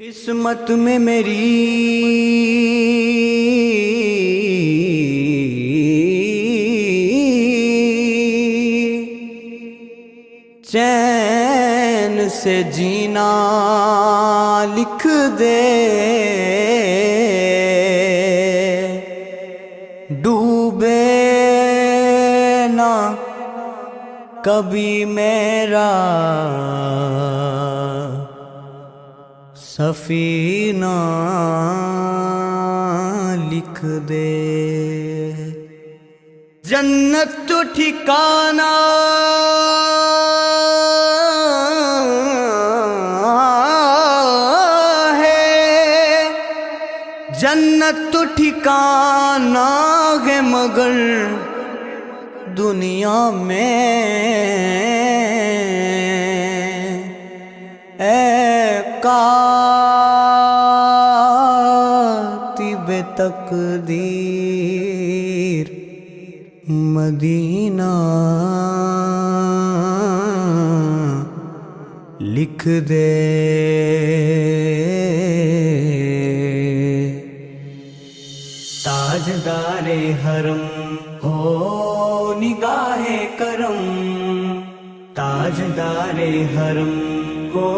قسمت میں میری چین سے جینا لکھ دے، ڈوبے نہ کبھی میرا سفینہ لکھ دے، جنت تو ٹھکانہ ہے، جنت تو ٹھکانہ ہے مگر دنیا میں اے کاتب تقدیر مدینہ لکھ دے، تاجدار حرم ہو نگاہ کرم، تاجدار حرم ہو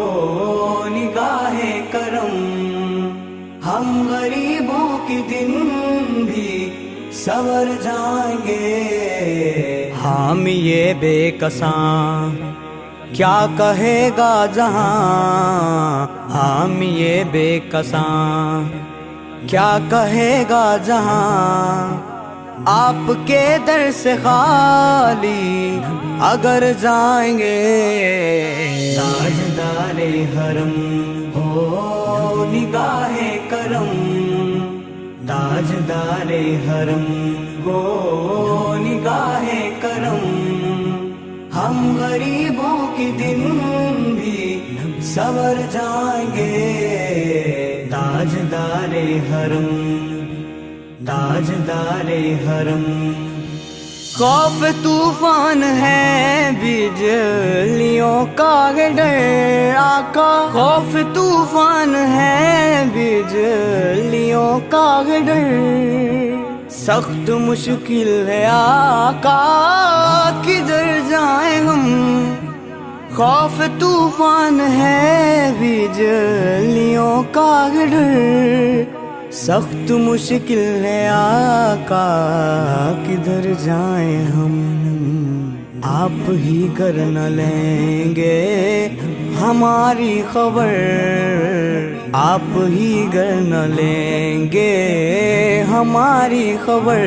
نگاہ کرم، ہم غریبوں کے دن بھی سنور جائیں گے، ہم یہ بے کساں کیا کہے گا جہاں، ہم یہ بے کساں کیا کہے گا جہاں، آپ کے در سے خالی اگر جائیں گے، تاجدار حرم ہو نگاہ کرم، تاجدار حرم ہو نگاہ کرم، ہم غریبوں کے دن بھی سنور جائیں گے، تاجدار حرم، تاجدار حرم، خوف طوفان ہے بجلیوں کا ڈر آقا، خوف طوفان ہے بجلیوں کا ڈر، سخت مشکل ہے آقا کدھر جائیں ہم، خوف طوفان ہے بجلیوں کا ڈر، سخت مشکل ہے آقا کدھر جائیں ہم، آپ ہی کر نہ لیں گے ہماری خبر، آپ ہی گر نہ لیں گے ہماری خبر،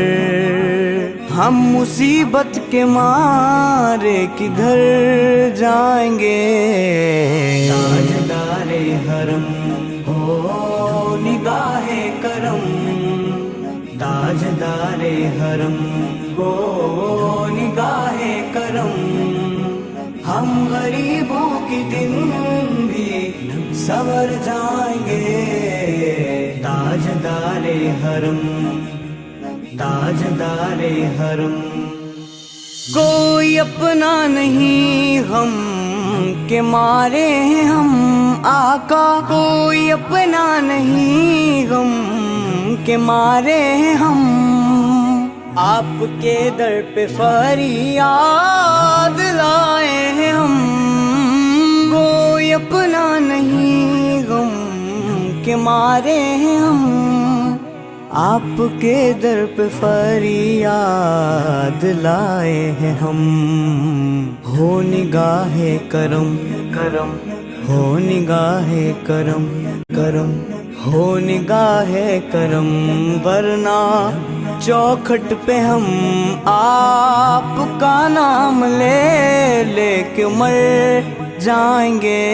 ہم مصیبت کے مارے کدھر جائیں گے، تاجدار حرم ہو نگاہ کرم، تاجدار حرم ہو نگاہ کرم، ہم غریبوں کے دن بھی سنور جائیں گے، تاجدار حرم، تاجدار حرم، کوئی اپنا نہیں ہم کے مارے ہیں ہم آقا، کوئی اپنا نہیں غم کے مارے ہیں ہم، آپ کے در پہ فریاد لائے ہیں ہم، کوئی اپنا نہیں غم کے مارے ہیں ہم، آپ کے در پہ فریاد لائے ہیں ہم، ہو نگاہ کرم کرم، ہو نگاہ کرم کرم، ہو نگاہ کرم، ورنہ چوکھٹ پہ ہم آپ کا نام لے لے کے مر جائیں گے،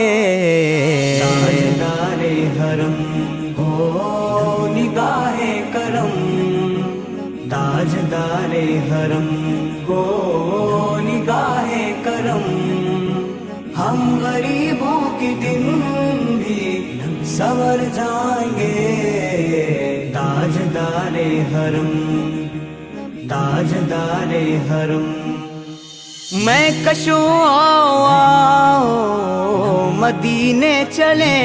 تاجدار حرم ہو نگاہ کرم، تاجدار حرم ہو نگاہ کرم، ہم غریبوں کے دن بھی سنور جائیں گے، تاجدار حرم، تاجدار حرم، میں کشوں آؤ مدینے چلے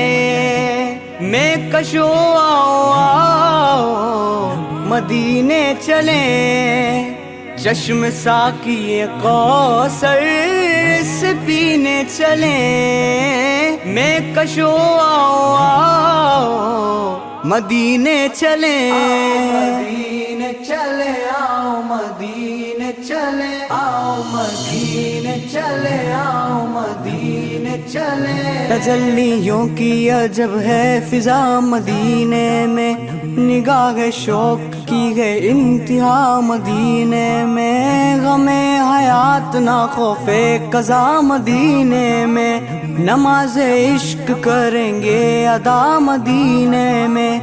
میں کشو آؤ مدینے چلیں، چشم ساقی کوثر سے پینے چلیں، میں کشو آؤ مدینے چلیں، مدینے چلے آؤ مدینے چلے آؤ مدینے چلے آؤ مدینے چلے۔ تجلیوں کی عجب ہے فضا مدینے میں، نگاہ شوق کی ہے انتہا مدینے میں، غم حیات نہ خوف قضا مدینے میں، نماز عشق کریں گے ادا مدینے میں،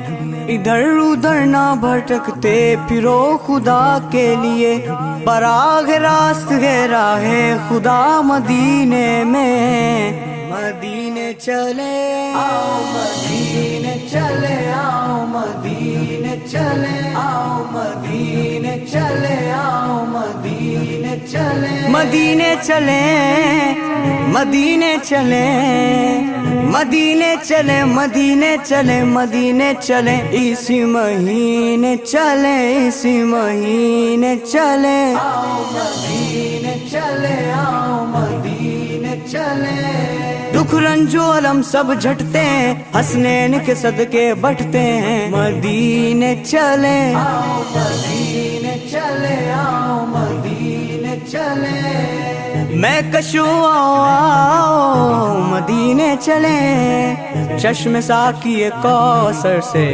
ادھر ادھر نہ بھٹکتے پھرو خدا کے لیے، براہ راست ہے راہ خدا مدینے میں، مدینے چلے آؤ مدینے چلے آؤ مدینے چلے آؤ مدینے چلے آؤ مدینے چلے، مدینے چلے مدینے چلے مدینے چلے مدینے چلے مدینے چلے، اسی مہینے چلے اسی مہینے چلے، آؤ مدینے چلے آؤ مدینے چلے، دکھ رنج و علم سب جھٹتے ہیں، حسنین کے صدقے بٹتے ہیں، مدینے چلے آؤ مدینے چلے آؤ مدینے چلے، میں کشو آؤ مدینے چلے، چشم ساقی کوثر سے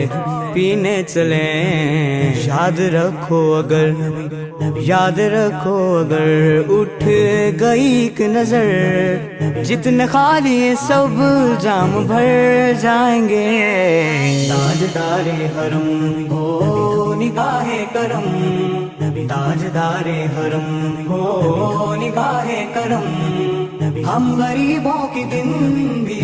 پینے چلیں، یاد رکھو اگر یاد رکھو اگر اٹھ گئی ایک نظر، جتنے خالی سب جام بھر جائیں گے، تاجدار حرم ہو نگاہ کرم، تاجدار حرم ہو نگاہ کرم، ہم غریبوں کے دن بھی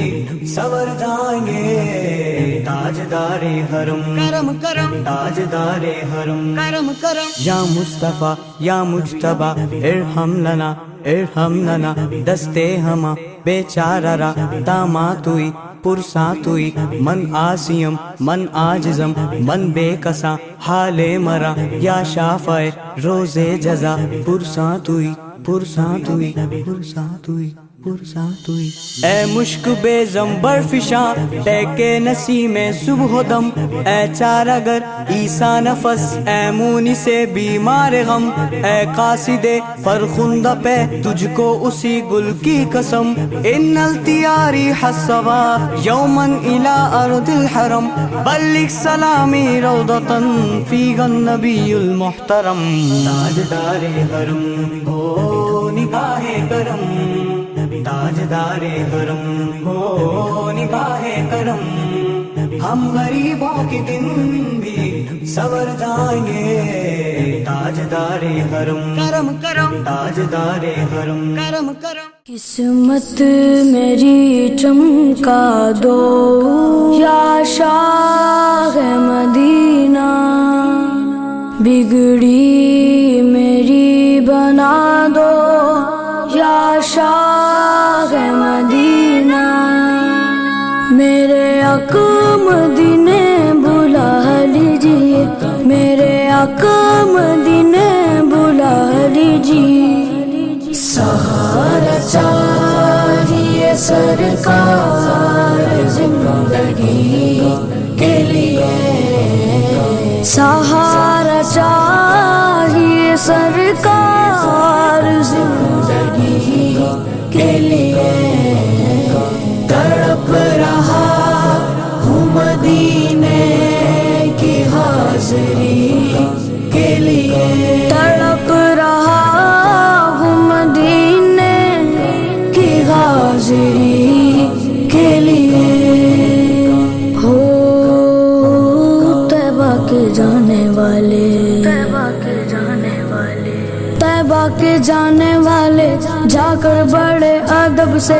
سور جائیں گے، تاجدار حرم کرم کرم، تاجدار حرم کرم کرم، یا مصطفیٰ یا مجتبیٰ ارحم لنا ارحم لنا، دستے ہما بیچارہ را داماتوئی پرساتوئی، من آسیم من آجزم من بے کساں حال مرا، یا شافع روز جزا پرساتوئی پرساتوئی پرساتوئی پرساتوئی، اے مشک بے زمبر فشاں ٹیکے نسیم صبح دم، اے چارگر عیسیٰ نفس اے مونی سے بیمار غم، اے قاصد فرخندہ پہ تجھ کو اسی گل کی قسم، ان التیاری حسبا یومن الى ارض الحرم، بلغ سلامی روضتاً فیہا النبی المحترم، تاجدار حرم ہو نگاہ کرم، تاجدار حرم ہو نگاہ کرم، ہم غریبوں کے دن بھی سور جائیں گے، تاجدار حرم کرم کرم، تاجدار حرم کرم کرم، قسمت میری چمکا دو یا شاہ مدینہ، بگڑی میری بنا دو یا شاہ مدینہ، میرے آقا مدینے بلا لیجیے، میرے آقا مدینے بلا لیجیے، سہارا چاہیے سرکار زندگی کے لیے، سہارا چاہیے سرکار زندگی کے لیے، تڑپ رہا ہوں مدینے کی حاضری کے لیے، تڑپ رہا ہوں مدینے کی حاضری کے لیے، ہو طیبہ کے جانے والے طیبہ کے جانے والے جا کر بڑے ادب سے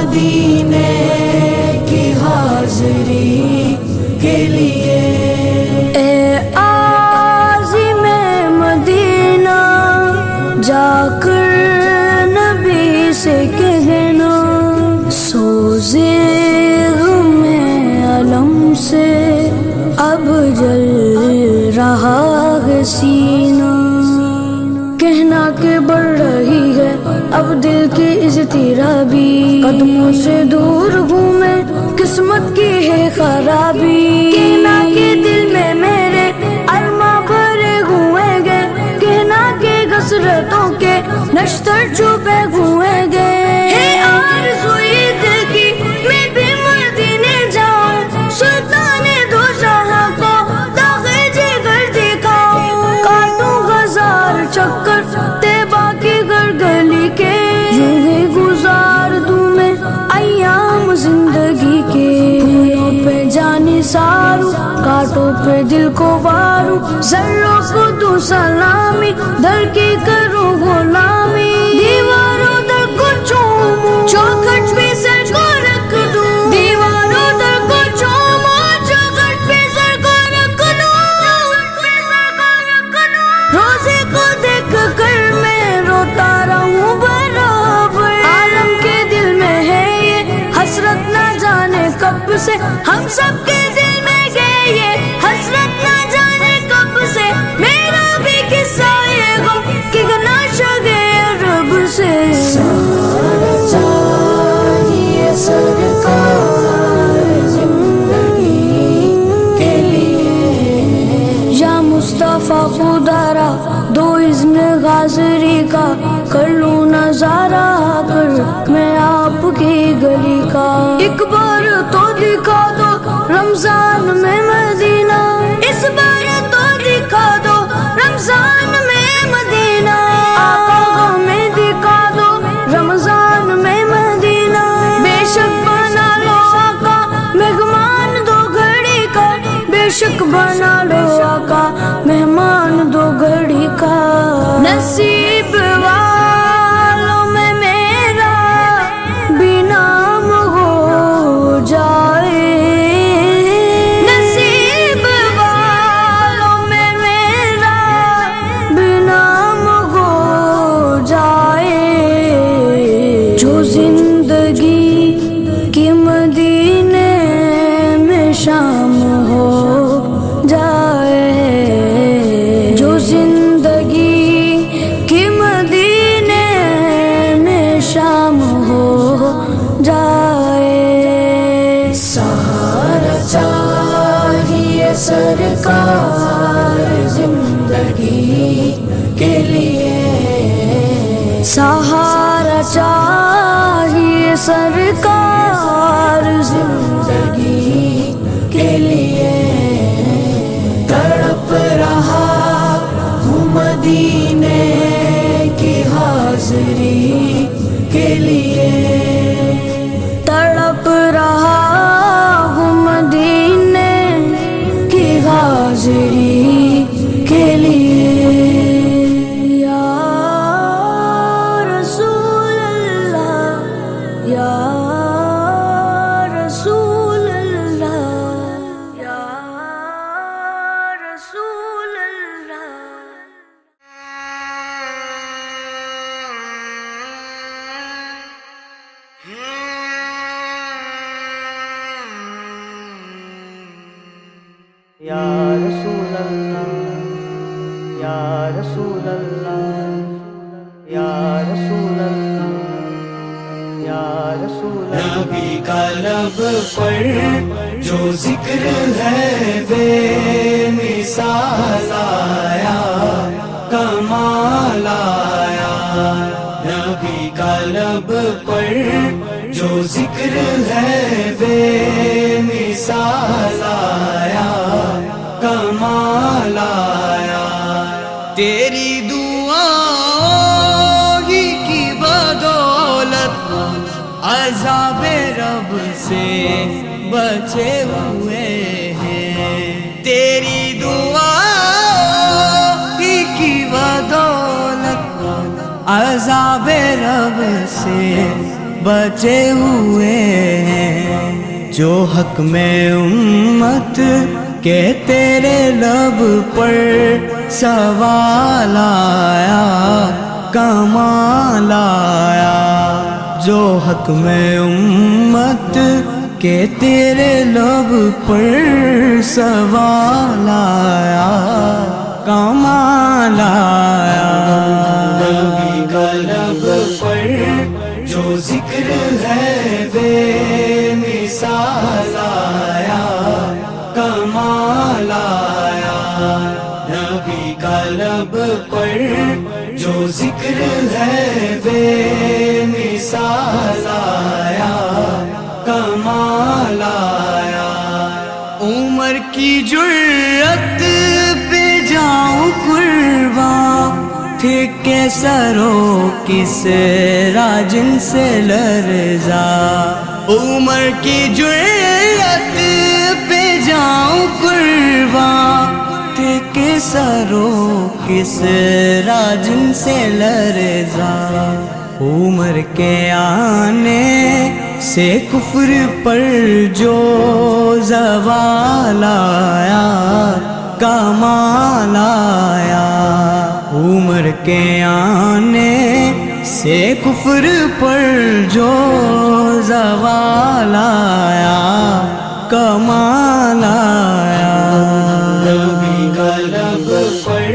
مدینے کی حاضری کے لیے۔ اے عازم مدینہ جا کر نبی سے کہنا، سوزے غم علم سے اب جل رہا ہے سینہ، کہنا کہ بڑھ رہی ہے اب دل کی اضطرابی، قدموں سے دور ہوں میں قسمت کی ہے خرابی، کہنا کہ دل میں میرے ارماں بھرے ہوئے گے، کہنا کہ حسرتوں کے نشتر چھپے ہوئے گے، ہے آرزوئی دل کی میں بھی مدینے جاؤں، سلطان دو جہاں کو داغے جگر دکھاؤں، کاٹوں ہزار چکر طیبہ کی گھر گلی کے، یوں ہی گزار دوں میں ایام زندگی کے، پھولوں پہ جانی ساروں کاٹوں پہ دل کو واروں، ذروں کو دوں سلامی در کی کروں غلامی، دیواروں در کو چوموں چوکھٹ پہ سر کو رکھ دوں، دیواروں در کو چوموں چوکھٹ پہ سر کو رکھ دوں، روزے کو دیکھ کر میں روتا رہوں برابر، عالم کے دل میں ہے یہ حسرت نہ جانے کب سے، ہم سب کے دل میں گئے یہ حسرت نہ جانے کب سے، میرا بھی قصہ یہ غم کہ ناشا گئے رب سے، سارا چاہیے سرکار زندگی کے لیے، یا مصطفیٰ خدارا دو اذن حاضری کا، کر لوں نظارہ کر میں آپ کی گلی کا، ایک بار تو دکھا دو رمضان میں مدینہ، اس بار تو دکھا دو رمضان میں مدینہ، آقا ہمیں دکھا دو رمضان میں مدینہ، بے شک بنا لو آقا مہمان دو گھڑی کا، بے شک بنا لو آقا مہمان دو گھڑی کا، نصیب والوں میں میرا بھی نام ہو جائے، نصیب والوں میں میرا بھی نام ہو جائے، جو زندگی کی مدینے میں شام ہو جائے، جو زندگی کی مدینے میں شام ہو جائے، سہارا چاہیے سرکار زندگی کے لیے، سہارا چاہیے سرکار زندگی کے لیے، تڑپ رہا ہوں مدینے کی حاضری کے لیے، تڑپ رہا ہوں مدینے کی حاضری کے لیے، یا رسول اللہ یا رسول اللہ یا رسول اللہ، یا رسول اللہ یا رسول اللہ یا رسول اللہ یا رسول اللہ، نبی کا لب پر جو ذکر ہے بے مثال آیا، کمال آیا، نبی کا لب پر جو ذکر ہے بے مثال آیا، کمال آیا، تیری دعا ہی کی بدولت عذاب رب سے بچے ہوئے ہیں، تیری دعا ہی کی بدولت عذاب رب سے بچے ہوئے ہیں، جو حق میں امت کہ تیرے لب پر سوال آیا کمال آیا، جو حق میں امت کہ تیرے لب پر سوال آیا کمال آیا، نبی کا لب پر جو ذکر ہے بے مثال آیا کمال آیا، نبی کا لب پر جو ذکر ہے بے مثال آیا کمال آیا، عمر کی جرأت پہ جاؤں قرباں، تھے کیسرو کس راجن سے لرزا، عمر کی جرأت پہ جاؤں قرباں، تھے کیسرو کس راجن سے لرزا، عمر کے آنے سے کفر پر جو زوال آیا کمال آیا، عمر کے آنے سے کفر پر جو زوال آیا کمال آیا، نبی کا لب پر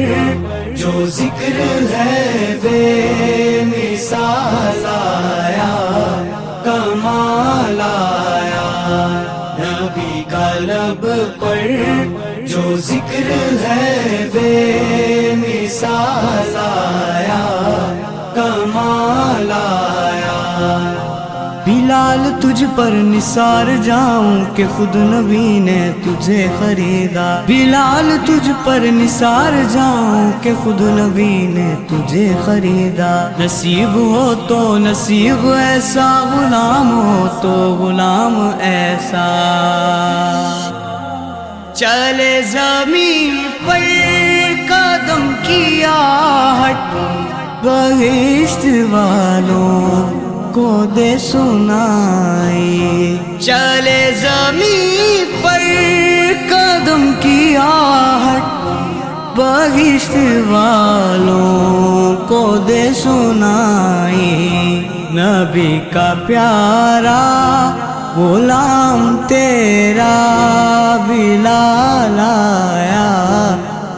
جو ذکر ہے بے مثال آیا کمال آیا، نبی کا لب پر جو ذکر ہے بے مثال آیا کمال آیا، بلال تجھ پر نثار جاؤں کہ خود نبی نے تجھے خریدا، بلال تجھ پر نثار جاؤں کہ خود نبی نے تجھے خریدا، نصیب ہو تو نصیب ایسا، غلام ہو تو غلام ایسا، چلے زمین پر قدم کیا ہٹ، بہشت والوں کو دے سنائی، چلے زمین پر قدم کیا ہٹ، بہشت والوں کو دے سنائی، نبی کا پیارا غلام تیرا بلال آیا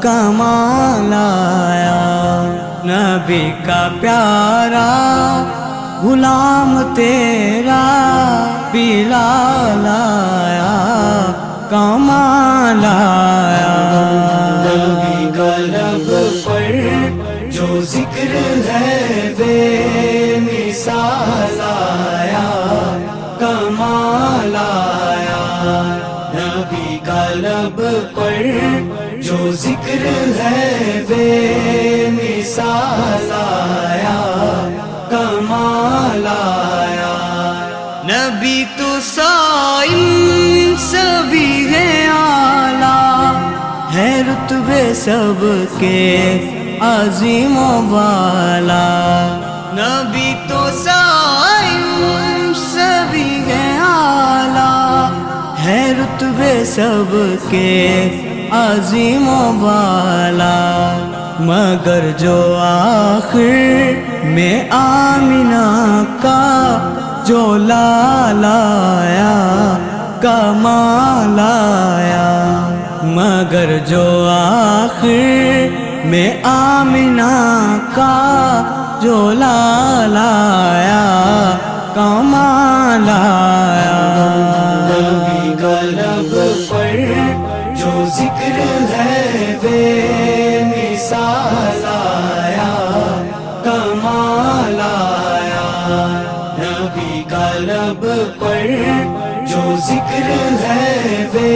کمال آیا، نبی کا پیارا غلام تیرا بلال آیا کمال آیا، نبی کا لب پر جو ذکر ہے بے مثال آیا کمال آیا، نبی کا لب پر جو ذکر ہے بے مثال آیا کمال آیا، نبی تو صائم سبھی ہے اعلیٰ، ہے رتبے سب کے عظیم و بالا، نبی تو صائم سبھی ہے اعلیٰ، ہے رتبے سب کے عظیم و بالا، مگر جو آخر میں آمنہ کا جو لال آیا کمال آیا، مگر جو آخر میں آمنہ کا جو لال آیا کمال آیا، نبی کا لب پر جو ذکر ہے بے مثال آیا کمال آیا، نبی کا لب پر جو ذکر ہے بے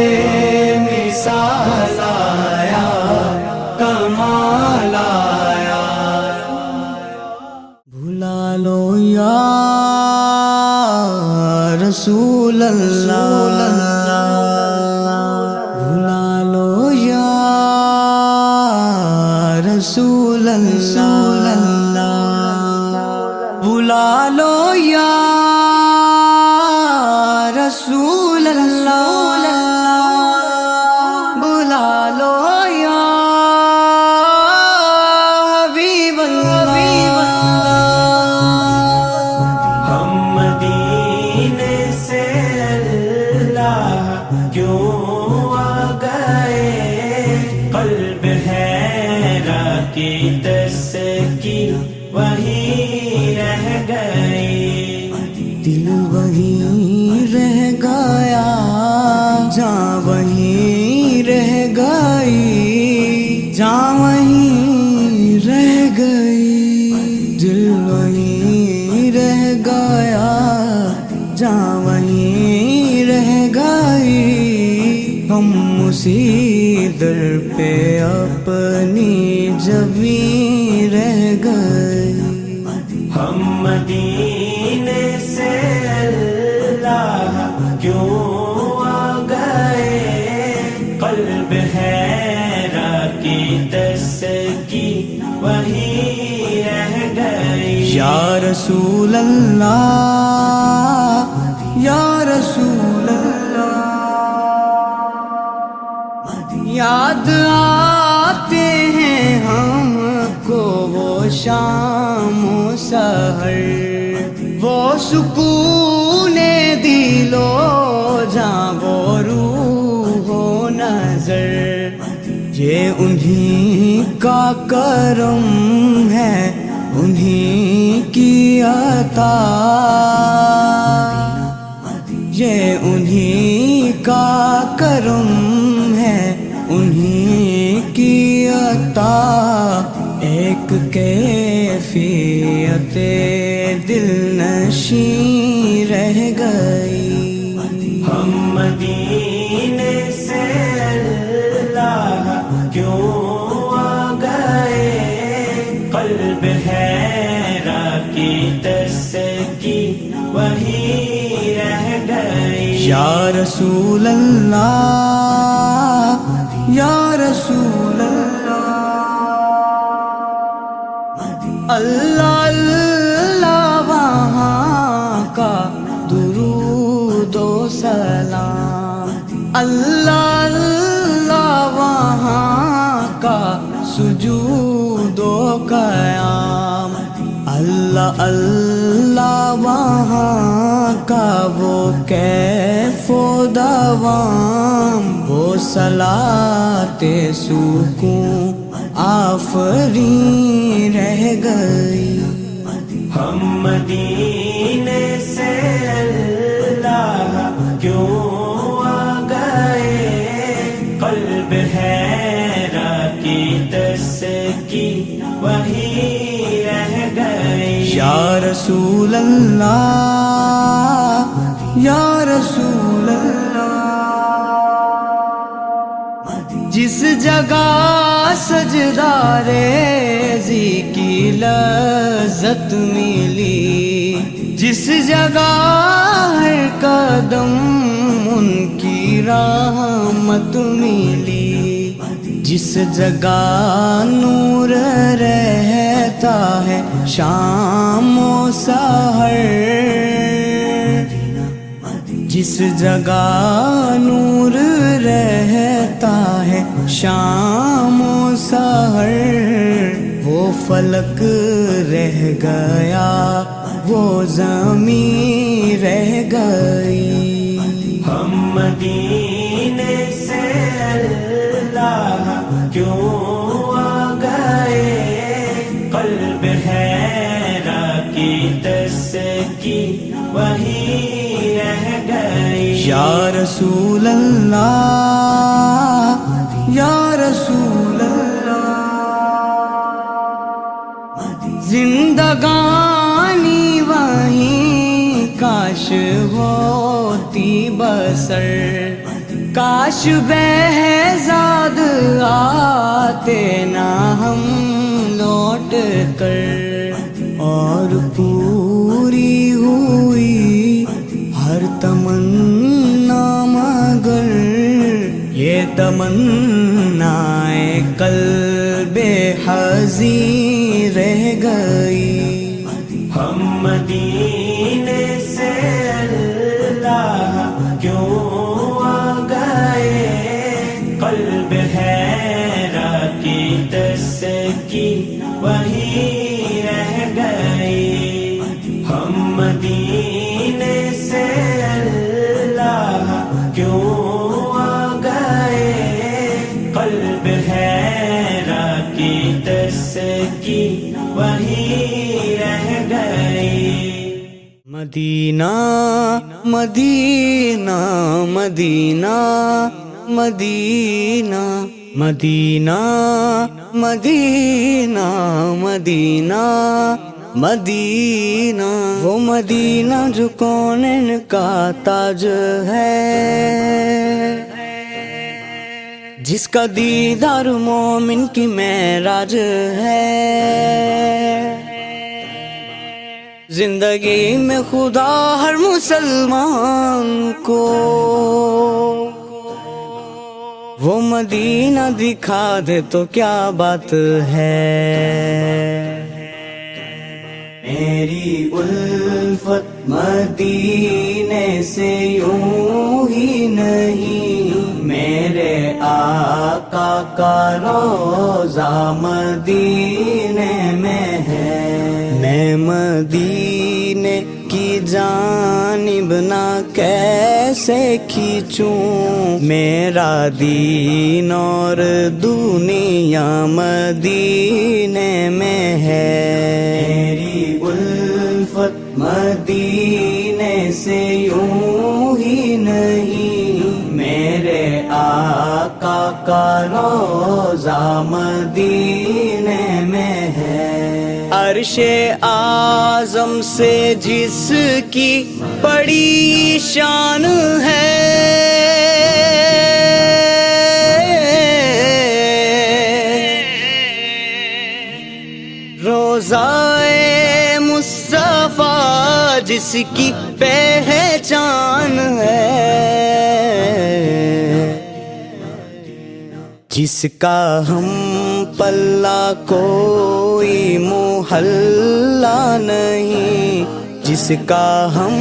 مثال آیا کمال آیا، بھلا لو یا رسول اللہ، بھلا لو یا رسول اللہ، بھلا لو یا رسول اللہ بلا لو یا حبیب اللہ. ہم مدینے سے اللہ کیوں آ گئے، قلب حیرا کی تسکی وہیں رہ گئی. دل وہیں رہ گیا، جاں وہیں رہ گئی، جاں وہیں رہ گئی. دل وہیں رہ گیا، جاں وہیں رہ گئی. ہم اسی در پہ اپنی جبیں رہ گئی. ہم مدینے سے اللہ کیوں آ گئے، قلب حیرا کی تسکی وہیں رہ گئی. یا رسول اللہ یا رسول اللہ، یاد آتے ہیں ہم کو وہ شام و سحر، وہ سکون دل و جاں وہ روح و نظر. یہ انہی کا کرم ہے، انہی کی عطا، یہ انہی کا کرم ہے، انہی کی عطا. ایک کیفیت دل نشیں رہ گئی. ہم مدینے سے اللہ کیوں آ گئے، قلب حیرا کی تسکی وہیں رہ گئی. یا رسول اللہ یا رسول اللہ، اللہ اللہ وہاں کا درود و سلام، اللہ اللہ وہاں کا سجود و قیام، اللہ اللہ وہاں کا وہ کیف و دوام، وہ صلاۃ سکون آفرین رہ گئی. ہم مدینے سے اللہ کیوں آ گئے، قلب حیرا کی تسکی وہیں رہ گئی. یا رسول اللہ یا رسول اللہ، جس جگہ سجدہ ریزی کی لذت ملی، جس جگہ ہر قدم ان کی رحمت ملی، جس جگہ نور رہتا ہے شام و سحر، جس جگہ نور رہتا ہے شام و سحر، وہ فلک رہ گیا، وہ زمین رہ گئی. ہم مدینے سے اللہ کیوں آ گئے، قلب حیرا کی تسکی وہیں رہ گئی. یا رسول اللہ یا رسول اللہ، زندگانی وہیں کاش ہوتی بسر، کاش بہزاد آتے نہ ہم لوٹ کر، اور پوری ہوئی ہر تمنا مگر یہ تمنا قلب حزین رہ گئی. ہم مدینے سے اللہ مدینہ مدینہ مدینہ مدینہ مدینہ مدینہ مدینہ مدینہ، وہ مدینہ جو کونین کا تاج ہے، جس کا دیدار مومن کی معراج ہے۔ زندگی میں خدا ہر مسلمان کو وہ مدینہ دکھا دے تو کیا بات ہے۔ میری الفت مدینے سے یوں ہی نہیں، میرے آقا کا روضہ مدینے میں ہے۔ میں مدینے کی جانب نہ کیسے کھینچوں، میرا دین اور دنیا مدینے میں ہے۔ میری الفت مدینے سے یوں ہی نہیں، میرے آقا کا روضہ مدینے میں ہے۔ عرش اعظم سے جس کی بڑی شان ہے، روضہ مصطفیٰ جس کی پہچان ہے، جس کا ہم پلہ کوئی محلہ نہیں، جس کا ہم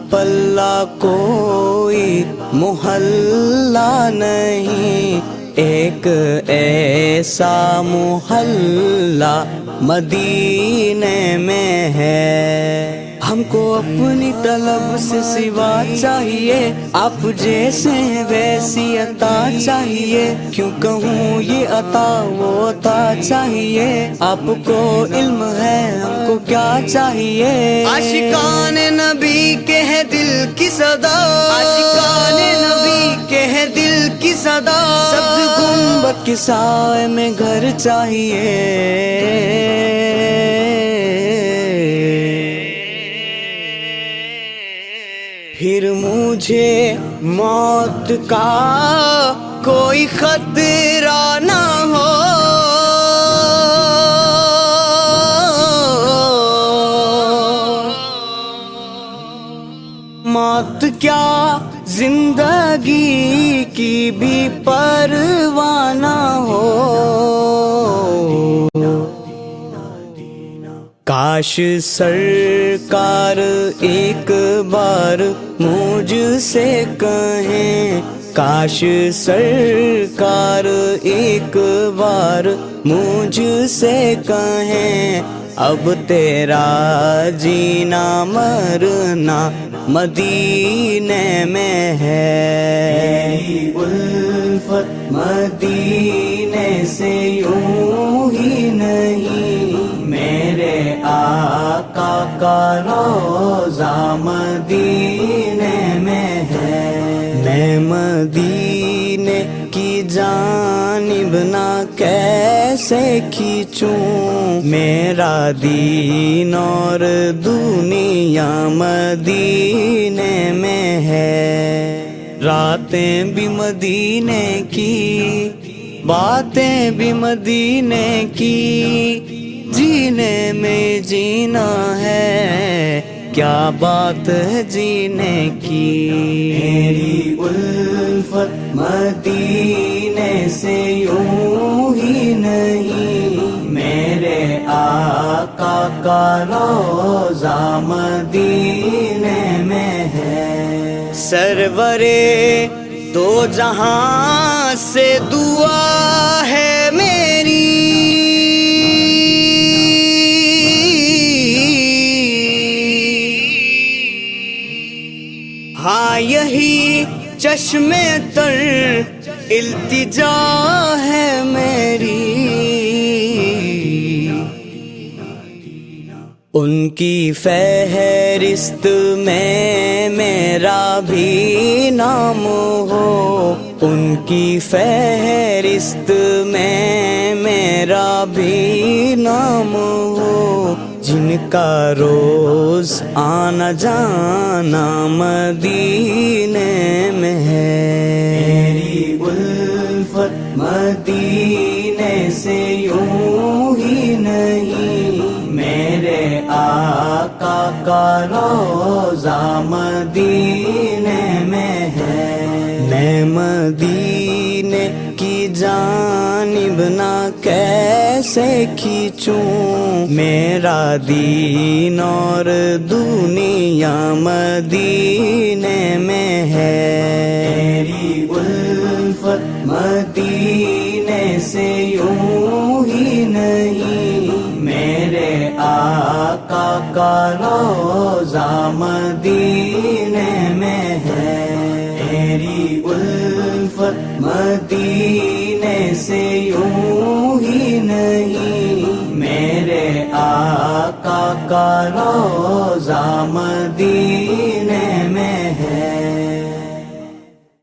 پلہ کوئی محلہ نہیں، ایک ایسا محلہ مدینے میں ہے۔ ہم کو اپنی طلب سے سوا چاہیے، آپ جیسے ویسی عطا چاہیے، کیوں کہوں یہ عطا وہ عطا چاہیے، آپ کو علم ہے ہم کو کیا چاہیے۔ عاشقان نبی کے ہے دل کی صدا، عاشقان نبی کے ہے دل کی صدا، سبز گنبد کے سائے میں گھر چاہیے۔ پھر مجھے موت کا کوئی خطرہ نہ ہو، موت کیا زندگی کی بھی پرواہ نہ ہو۔ کاش سرکار ایک بار مجھ سے کہیں، کاش سرکار ایک بار مجھ سے کہیں، اب تیرا جینا مرنا مدینے میں ہے۔ میری الفت مدینے سے یوں ہی نہیں، میرے آقا کا روضہ مدینے میں ہے۔ میں مدینے کی جانب نہ کیسے کھینچوں، میرا دین اور دنیا مدینے میں ہے۔ راتیں بھی مدینے کی، باتیں بھی مدینے کی، جینے میں جینا ہے کیا بات ہے جینے کی۔ میری الفت مدینے سے یوں ہی نہیں، میرے آقا کا روضہ مدینے میں ہے۔ سرورے دو جہاں سے دعا ہے میری، ہاں یہی چشم تر التجا ہے میری، ان کی فہرست میں میرا بھی نام ہو، ان کی فہرست میں میرا بھی نام ہو، جن کا روز آنا جانا مدینے میں ہے۔ میری الفت مدینے سے یوں ہی نہیں، میرے آقا کا روضہ مدینے میں ہے۔ میں مدینے کی جانب نہ کیسے کھینچوں، میرا دین اور دنیا مدینے میں ہے۔ میری الفت مدینے سے یوں ہی نہیں، میرے آقا کا روضہ مدینے میں ہے۔ میری الفت مدینے سے یوں ہی نہیں، میرے آقا کا روضہ مدینے